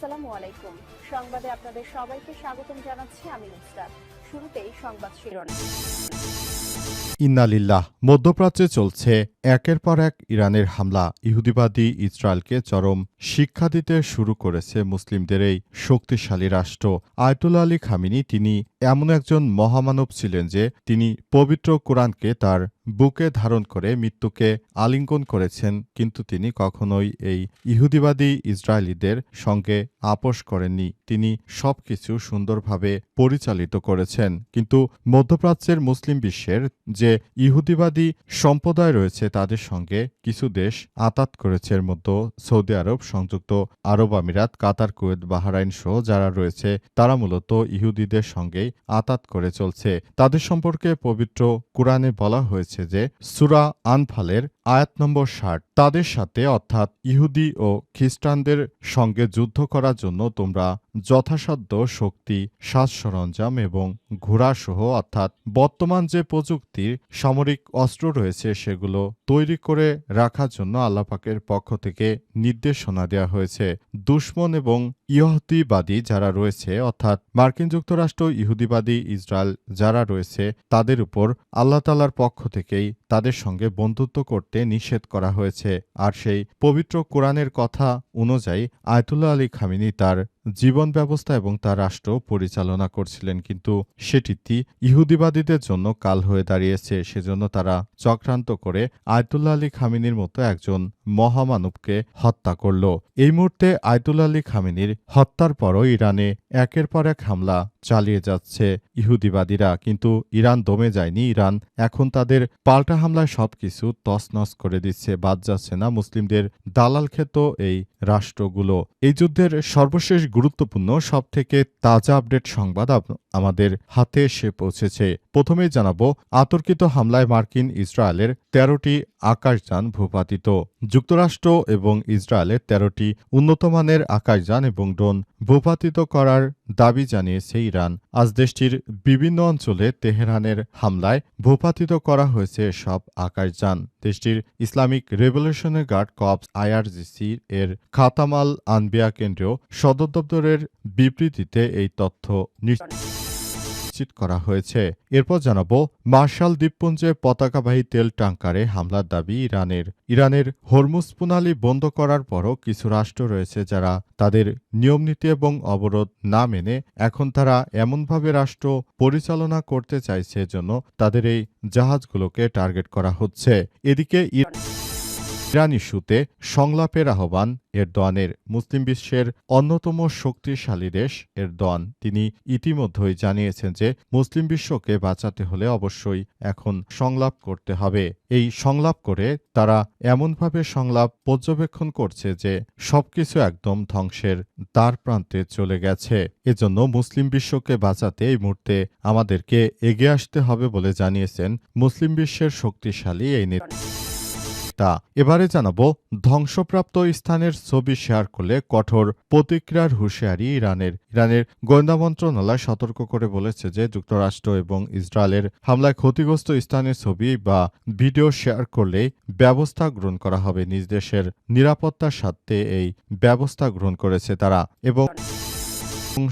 আসসালামু আলাইকুম। সংবাদে আপনাদের সবাইকে স্বাগতম জানাচ্ছি আমি নুসরাত। শুরুতেই সংবাদ শিরোনাম। ইন্না লিল্লাহ। মধ্যপ্রাচ্যে চলছে একের পর এক ইরানের হামলা। ইহুদিবাদী ইসরায়েলকে চরম শিক্ষা দিতে শুরু করেছে মুসলিমদের এই শক্তিশালী রাষ্ট্র। আয়তুল্লাহ আলী খামিনি তিনি এমন একজন মহামানব ছিলেন যে তিনি পবিত্র কোরআনকে তার বুকে ধারণ করে মৃত্যুকে আলিঙ্গন করেছেন, কিন্তু তিনি কখনোই এই ইহুদিবাদী ইসরায়েলিদের সঙ্গে আপোষ করেননি। তিনি সবকিছু সুন্দরভাবে পরিচালিত করেছেন। কিন্তু মধ্যপ্রাচ্যের মুসলিম বিশ্বের যে ইহুদিবাদী সম্প্রদায় রয়েছে তাদের সঙ্গে কিছু দেশ আঁতাত করেছে। এর মধ্যে সৌদি আরব, সংযুক্ত আরব আমিরাত, কাতার, কুয়েত, বাহরাইন সহ যারা রয়েছে তারা মূলত ইহুদিদের সঙ্গেই আঁতাত করে চলছে। তাদের সম্পর্কে পবিত্র কুরআনে বলা হয়েছে যে সূরা আনফালের আয়াত নম্বর ৬০, তাদের সাথে অর্থাৎ ইহুদি ও খ্রিস্টানদের সঙ্গে যুদ্ধ করার জন্য তোমরা যথাসাধ্য শক্তি, সাজ সরঞ্জাম এবং ঘোড়াসহ অর্থাৎ বর্তমান যে প্রযুক্তির সামরিক অস্ত্র রয়েছে সেগুলো তৈরি করে রাখার জন্য আল্লাহ পাকের পক্ষ থেকে নির্দেশনা দেওয়া হয়েছে। দুশমন এবং ইহুদিবাদী যারা রয়েছে অর্থাৎ মার্কিন যুক্তরাষ্ট্র, ইহুদিবাদী ইসরায়েল যারা রয়েছে তাদের উপর আল্লাহ তাআলার পক্ষ থেকেই তাদের সঙ্গে বন্ধুত্ব করতে নিষেধ করা হয়েছে। আর সেই পবিত্র কোরআনের কথা অনুযায়ী আয়াতুল্লাহ আলী খামিনি তার জীবন ব্যবস্থা এবং তার রাষ্ট্র পরিচালনা করছিলেন, কিন্তু সেটি ইহুদিবাদীদের জন্য কাল হয়ে দাঁড়িয়েছে। সেজন্য তারা চক্রান্ত করে আয়াতুল্লাহ আলী খামিনির মতো একজন মহামানবকে হত্যা করল। এই মুহূর্তে আয়াতুল্লাহ আলী খামিনির হত্যার পরও ইরানে একের পর এক হামলা চালিয়ে যাচ্ছে ইহুদিবাদীরা, কিন্তু ইরান দমে যায়নি। ইরান এখন তাদের পাল্টা হামলায় সবকিছু তছনছ করে দিচ্ছে। বাদ যাচ্ছে না মুসলিমদের দালাল খ্যাত এই রাষ্ট্রগুলো। এই যুদ্ধের সর্বশেষ গুরুত্বপূর্ণ সবথেকে তাজা আপডেট সংবাদ আমাদের হাতে এসে পৌঁছেছে। প্রথমেই জানাবো, আতর্কিত হামলায় মার্কিন ইসরায়েলের ১৩টি আকাশযান ভূপাতিত। যুক্তরাষ্ট্র এবং ইসরায়েলের ১৩টি উন্নতমানের আকাশযান এবং ড্রোন ভূপাতিত করার দাবি জানিয়েছে ইরান। আজ দেশটির বিভিন্ন অঞ্চলে তেহরানের হামলায় ভূপাতিত করা হয়েছে এসব আকাশযান। দেশটির Islamic revolutionary guard corps IRGC এর খাতাম আল আনবিয়া কেন্দ্রীয় সদর দপ্তরের বিবৃতিতে এই তথ্য নিশ্চিত করা হয়েছে। এরপর জানাবো, মার্শাল দ্বীপপুঞ্জে পতাকাবাহী তেল ট্যাংকারে হামলার দাবি ইরানের। ইরানের হরমুজ প্রণালী বন্ধ করার পরও কিছু রাষ্ট্র রয়েছে যারা তাদের নিয়মনীতি এবং অবরোধ না মেনে এখন তারা এমনভাবে রাষ্ট্র পরিচালনা করতে চাইছে জন্য তাদের এই জাহাজগুলোকে টার্গেট করা হচ্ছে। এদিকে ইরান ইস্যুতে সংলাপের আহ্বান এরদোয়ানের। মুসলিম বিশ্বের অন্যতম শক্তিশালী দেশ এরদোয়ান তিনি ইতিমধ্যেই জানিয়েছেন যে মুসলিম বিশ্বকে বাঁচাতে হলে অবশ্যই এখন সংলাপ করতে হবে। এই সংলাপ করে তারা এমনভাবে সংলাপ পর্যবেক্ষণ করছে যে সবকিছু একদম ধ্বংসের দ্বার প্রান্তে চলে গেছে। এজন্য মুসলিম বিশ্বকে বাঁচাতে এই মুহূর্তে আমাদেরকে এগিয়ে আসতে হবে বলে জানিয়েছেন মুসলিম বিশ্বের শক্তিশালী এই নেতা। এবারে জানাবো, ধ্বংসপ্রাপ্ত স্থানের ছবি শেয়ার করলে কঠোর প্রতিক্রিয়ার হুঁশিয়ারি ইরানের। ইরানের গোয়েন্দা মন্ত্রণালয় সতর্ক করে বলেছে যে যুক্তরাষ্ট্র এবং ইসরায়েলের হামলায় ক্ষতিগ্রস্ত স্থানের ছবি বা ভিডিও শেয়ার করলে ব্যবস্থা গ্রহণ করা হবে। নিজ দেশের নিরাপত্তার স্বার্থে এই ব্যবস্থা গ্রহণ করেছে তারা। এবং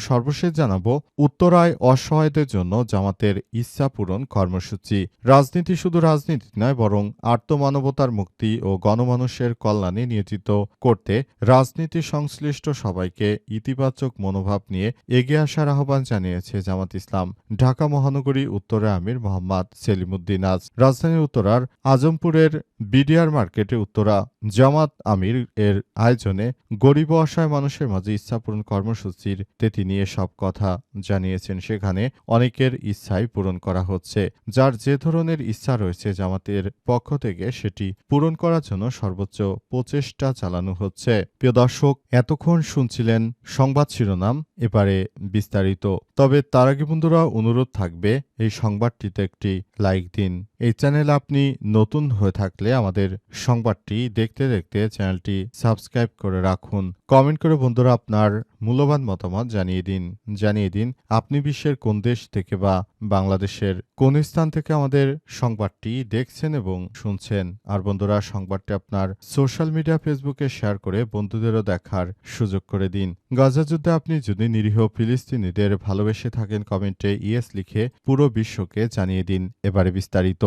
সর্বশেষ জানাবো, উত্তরায় অসহায়দের জন্য জামাতের ইচ্ছা পূরণ কর্মসূচি। রাজনীতি শুধু রাজনীতি নয়, বরং আর্তমানবতার মুক্তি ও গণমানুষের কল্যাণে নিয়োজিত করতে রাজনীতি সংশ্লিষ্ট সবাইকে ইতিবাচক মনোভাব নিয়ে এগিয়ে আসার আহ্বান জানিয়েছে জামাত ইসলাম। ঢাকা মহানগরী উত্তরা আমির মোহাম্মদ সেলিমুদ্দিন আজ রাজধানীর উত্তরার আজমপুরের বিডিআর মার্কেটে উত্তরা জামাত আমির এর আয়োজনে গরিব ও অসহায় মানুষের মাঝে ইচ্ছা পূরণ কর্মসূচির তিনি এসব কথা জানিয়েছেন। সেখানে অনেকের ইচ্ছাই পূরণ করা হচ্ছে। যার যে ধরনের ইচ্ছা রয়েছে জামাতের পক্ষ থেকে সেটি পূরণ করার জন্য সর্বোচ্চ প্রচেষ্টা চালানো হচ্ছে। প্রিয় দর্শক, এতক্ষণ শুনছিলেন সংবাদ শিরোনাম, এবারে বিস্তারিত। তবে তার আগে বন্ধুরা অনুরোধ থাকবে এই সংবাদটিতে একটি লাইক দিন। এই চ্যানেলে আপনি নতুন হয়ে থাকলে আমাদের সংবাদটি দেখতে দেখতে চ্যানেলটি সাবস্ক্রাইব করে রাখুন। কমেন্ট করে বন্ধুরা আপনার মূল্যবান মতামত জানিয়ে দিন আপনি বিশ্বের কোন দেশ থেকে বা বাংলাদেশের কোন স্থান থেকে আমাদের সংবাদটি দেখছেন এবং শুনছেন। আর বন্ধুরা, সংবাদটি আপনার সোশ্যাল মিডিয়া ফেসবুকে শেয়ার করে বন্ধুদেরও দেখার সুযোগ করে দিন। গাজা যুদ্ধে আপনি যদি নিরীহ ফিলিস্তিনিদের ভালোবেসে থাকেন, কমেন্টে ইয়েস লিখে পুরো বিশ্বকে জানিয়ে দিন। এবারে বিস্তারিত।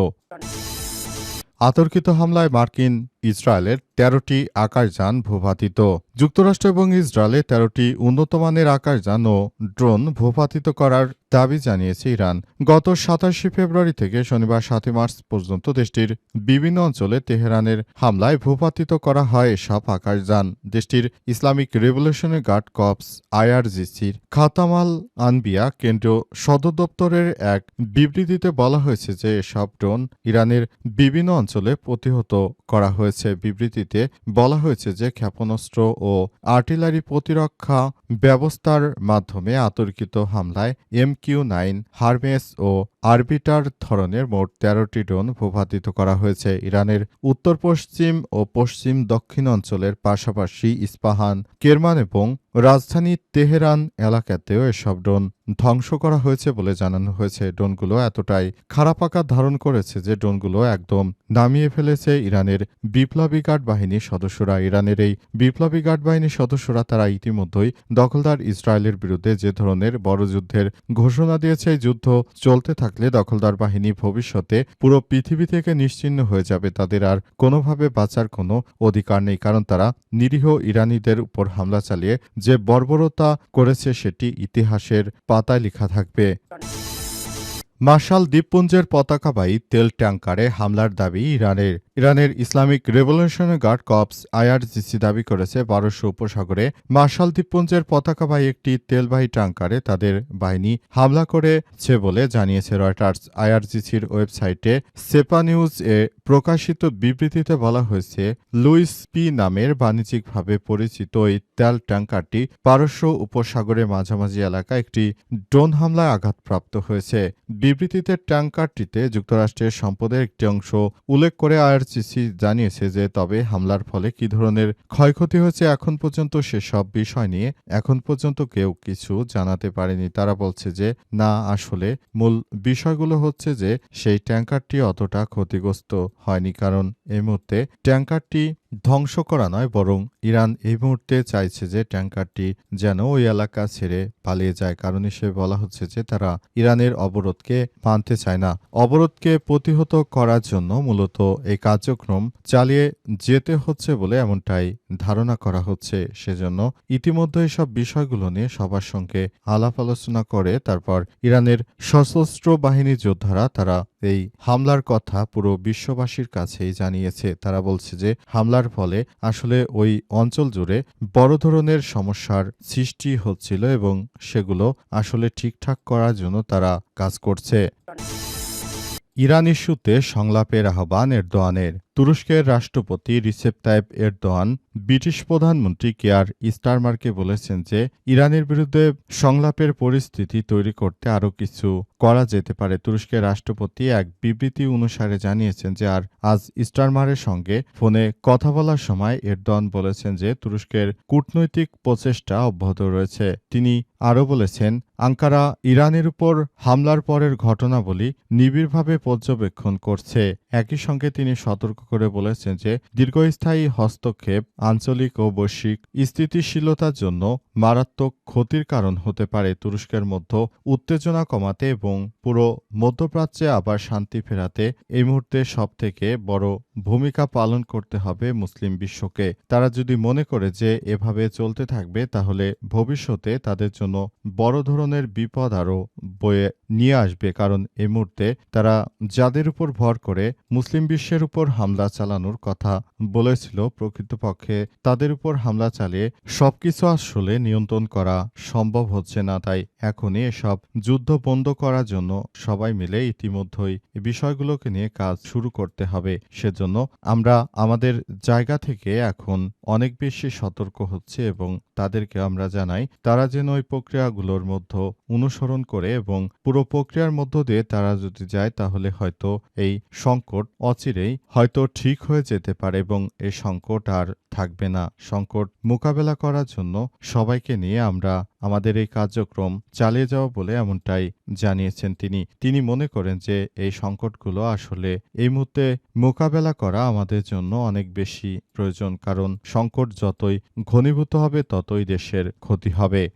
আতর্কিত হামলায় মার্কিন ইসরায়েলের ১৩টি আকাশযান ভূপাতিত। যুক্তরাষ্ট্র এবং ইসরায়েলে ১৩টি উন্নতমানের আকাশযান ও ড্রোন ভূপাতিত করার দাবি জানিয়েছে ইরান। গত ২৭শে ফেব্রুয়ারি থেকে শনিবার ৭ই মার্চ পর্যন্ত দেশটির বিভিন্ন অঞ্চলে তেহরানের হামলায় ভূপাতিত করা হয় এসব আকাশযান। দেশটির ইসলামিক রেভলিউশনারি গার্ড কর্পস আইআরজিসির খাতামাল আনবিয়া কেন্দ্রীয় সদর দপ্তরের এক বিবৃতিতে বলা হয়েছে যে এসব ড্রোন ইরানের বিভিন্ন অঞ্চলে প্রতিহত করা হয়েছে। বিবৃতিতে বলা হয়েছে যে ক্ষেপণাস্ত্র ও আর্টিলারি প্রতিরক্ষা ব্যবস্থার মাধ্যমে আতর্কিত হামলায় MQ-9 হারমেস ও আরবিটার ধরনের মোট ১৩টি ড্রোন ভূপাতিত করা হয়েছে। ইরানের উত্তর পশ্চিম ও পশ্চিম দক্ষিণ অঞ্চলের পাশাপাশি ইস্পাহান, কেরমান এবং রাজধানী তেহরান এলাকাতেও এসব ড্রোন ধ্বংস করা হয়েছে বলে জানানো হয়েছে। ড্রোনগুলো এতটাই খারাপ আকার ধারণ করেছে যে ড্রোনগুলো একদম নামিয়ে ফেলেছে ইরানের বিপ্লবী গার্ড বাহিনীর সদস্যরা। ইরানের এই বিপ্লবী গার্ড বাহিনীর সদস্যরা তারা ইতিমধ্যেই দখলদার ইসরায়েলের বিরুদ্ধে যে ধরনের বড় যুদ্ধের ঘোষণা দিয়েছে, এই যুদ্ধ চলতে থাকলে দখলদার বাহিনী ভবিষ্যতে পুরো পৃথিবী থেকে নিশ্চিহ্ন হয়ে যাবে। তাদের আর কোনোভাবে বাঁচার কোনো অধিকার নেই, কারণ তারা নিরীহ ইরানিদের উপর হামলা চালিয়ে যে বর্বরতা করেছে সেটি ইতিহাসের পাতায় লেখা থাকবে। মার্শাল দ্বীপপুঞ্জের পতাকাবাহী তেল ট্যাংকারে হামলার দাবি ইরানের। ইরানের Islamic revolutionary guard corps IRGC দাবি করেছে পারস্য উপসাগরে মার্শাল দ্বীপপুঞ্জের পতাকাবাহী একটি তেলবাহী ট্যাংকারে তাদের বাহিনী হামলা করেছে বলে জানিয়েছে রয়টার্স। আইআরজিসির ওয়েবসাইটে সেপা নিউজ এ প্রকাশিত বিবৃতিতে বলা হয়েছে, লুইস পি নামের বাণিজ্যিকভাবে পরিচিত এই তেল ট্যাংকারটি পারস্য উপসাগরের মাঝামাঝি এলাকায় একটি ড্রোন হামলায় আঘাতপ্রাপ্ত হয়েছে। বিবৃতিতে ট্যাংকারটিতে যুক্তরাষ্ট্রের সম্পদের একটি অংশ উল্লেখ করে আইআরজিসি জানিয়েছে যে তবে হামলার ফলে কী ধরনের ক্ষয়ক্ষতি হয়েছে এখন পর্যন্ত সেসব বিষয় নিয়ে এখন পর্যন্ত কেউ কিছু জানাতে পারেনি। তারা বলছে যে না, আসলে মূল বিষয়গুলো হচ্ছে যে সেই ট্যাংকারটি অতটা ক্ষতিগ্রস্ত হয়নি, কারণ এই মুহূর্তে ট্যাংকারটি ধ্বংস করা নয়, বরং ইরান এই মুহূর্তে চাইছে যে ট্যাংকারটি যেন ওই এলাকা ছেড়ে পালিয়ে যায়। কারণ হিসেবে বলা হচ্ছে যে তারা ইরানের অবরোধকে মানতে চায় না। অবরোধকে প্রতিহত করার জন্য মূলত এই কার্যক্রম চালিয়ে যেতে হচ্ছে বলে এমনটাই ধারণা করা হচ্ছে। সেজন্য ইতিমধ্যে সব বিষয়গুলো নিয়ে সবার সঙ্গে আলাপ আলোচনা করে তারপর ইরানের সশস্ত্র বাহিনী যোদ্ধারা তারা এই হামলার কথা পুরো বিশ্ববাসীর কাছেই জানিয়েছে। তারা বলছে যে হামলার ফলে আসলে ওই অঞ্চল জুড়ে বড় ধরনের সমস্যার সৃষ্টি হচ্ছিল এবং সেগুলো আসলে ঠিকঠাক করার জন্য তারা কাজ করছে। ইরান ইস্যুতে সংলাপের আহ্বান এরদোয়ানের। তুরস্কের রাষ্ট্রপতি রিসেপ তাইপ এরদোয়ান ব্রিটিশ প্রধানমন্ত্রী কেয়ার স্টারমারকে বলেছেন যে ইরানের বিরুদ্ধে সংলাপের পরিস্থিতি তৈরি করতে আরও কিছু করা যেতে পারে। তুরস্কের রাষ্ট্রপতি এক বিবৃতি অনুসারে জানিয়েছেন যে আজ স্টারমারের সঙ্গে ফোনে কথা বলার সময় এরদোয়ান বলেছেন যে তুরস্কের কূটনৈতিক প্রচেষ্টা অব্যাহত রয়েছে। তিনি আরও বলেছেন, আঙ্কারা ইরানের উপর হামলার পরের ঘটনাবলী নিবিড়ভাবে পর্যবেক্ষণ করছে। একই সঙ্গে তিনি সতর্ক করে বলেছেন যে দীর্ঘস্থায়ী হস্তক্ষেপ আঞ্চলিক ও বৈশ্বিক স্থিতিশীলতার জন্য মারাত্মক ক্ষতির কারণ হতে পারে। তুরস্কের মধ্যে উত্তেজনা কমাতে এবং পুরো মধ্যপ্রাচ্যে আবার শান্তি ফেরাতে এই মুহূর্তে সবথেকে বড় ভূমিকা পালন করতে হবে মুসলিম বিশ্বকে। তারা যদি মনে করে যে এভাবে চলতে থাকবে তাহলে ভবিষ্যতে তাদের জন্য বড় ধরনের বিপদ আরও বয়ে নিয়ে আসবে, কারণ এই মুহূর্তে তারা যাদের উপর ভর করে মুসলিম বিশ্বের উপর হামলা চালানোর কথা বলেছিল, প্রকৃতপক্ষে তাদের উপর হামলা চালিয়ে সবকিছু আসলে নিয়ন্ত্রণ করা সম্ভব হচ্ছে না। তাই এখনই এসব যুদ্ধ বন্ধ করার জন্য সবাই মিলে ইতিমধ্যেই এই বিষয়গুলোকে নিয়ে কাজ শুরু করতে হবে। সেজন্য আমরা আমাদের জায়গা থেকে এখন অনেক বেশি সতর্ক হচ্ছে এবং তাদেরকে আমরা জানাই তারা যেন ওই প্রক্রিয়াগুলোর মধ্যে অনুসরণ করে এবং পুরো প্রক্রিয়ার মধ্য দিয়ে তারা যদি যায় তাহলে হয়তো এই সংকট অচিরেই হয়তো ঠিক হয়ে যেতে পারে এবং এই সংকট আর থাকবে না। সংকট মোকাবেলা করার জন্য সবাইকে নিয়ে আমরা আমাদের এই কার্যক্রম চালিয়ে যাওয়া বলে এমনটাই জানিয়েছেন তিনি মনে করেন যে এই সংকটগুলো আসলে এই মুহূর্তে মোকাবেলা করা আমাদের জন্য অনেক বেশি প্রয়োজন, কারণ সংকট যতই ঘনীভূত হবে ততই দেশের ক্ষতি হবে।